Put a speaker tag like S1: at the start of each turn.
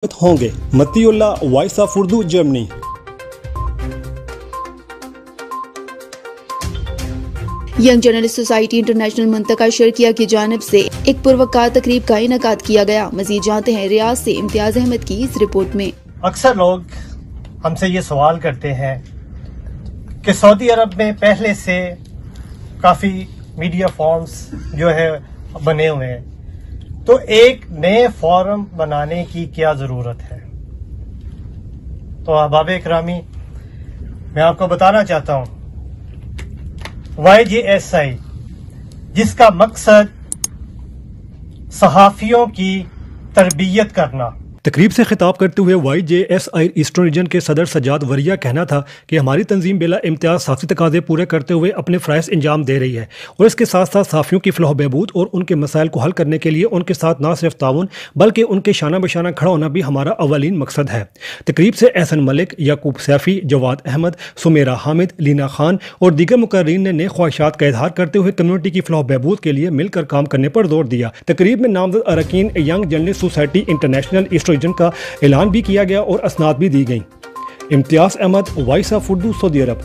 S1: होंगे। Matiullah, voice of Urdu, Germany.
S2: Young journalist society international मुंतका शर्किया की जानिब से एक पुरवकार तकरीब का इनकाद किया गया। मजीद जानते हैं रियाज से इम्तियाज अहमद की इस रिपोर्ट में।
S3: अक्सर लोग हमसे ये सवाल करते हैं कि सऊदी अरब में पहले से काफ़ी मीडिया फॉर्म्स जो है बने हुए हैं, तो एक नए फॉरम बनाने की क्या ज़रूरत है। तो अहबाब इकरामी, मैं आपको बताना चाहता हूँ YJSI, जिसका मकसद सहाफ़ियों की तरबियत करना।
S1: तकरीब से खिताब करते हुए YJSI ईस्टर्न रीजन के सदर सजाद वरिया कहना था कि हमारी तंजीम बिला इम्तियाज साफ़ी तकाज़े पूरे करते हुए अपने फ़राइज़ अंजाम दे रही है और इसके साथ साथ साफ़ियों की फ़लाह बहबूद और उनके मसाइल को हल करने के लिए उनके साथ न सिर्फ ताउन बल्कि उनके शाना बशाना खड़ा होना भी हमारा अवलीन मकसद है। तकरीब से एहसन मलिक, याकूब सैफ़ी, जवाद अहमद, सुमेरा हामिद, लीना खान और दीगर मुकर्रीन ने नेक ख्वाहिशात का इजहार करते हुए कम्यूनिटी की फ़लाह बहबूद के लिए मिलकर काम करने पर जोर दिया। तकरीब में नामजद अरकान young journalist society international region का ऐलान भी किया गया और असनाद भी दी गई। Imtiaz Ahmed, voice of Urdu, Saudi Arab.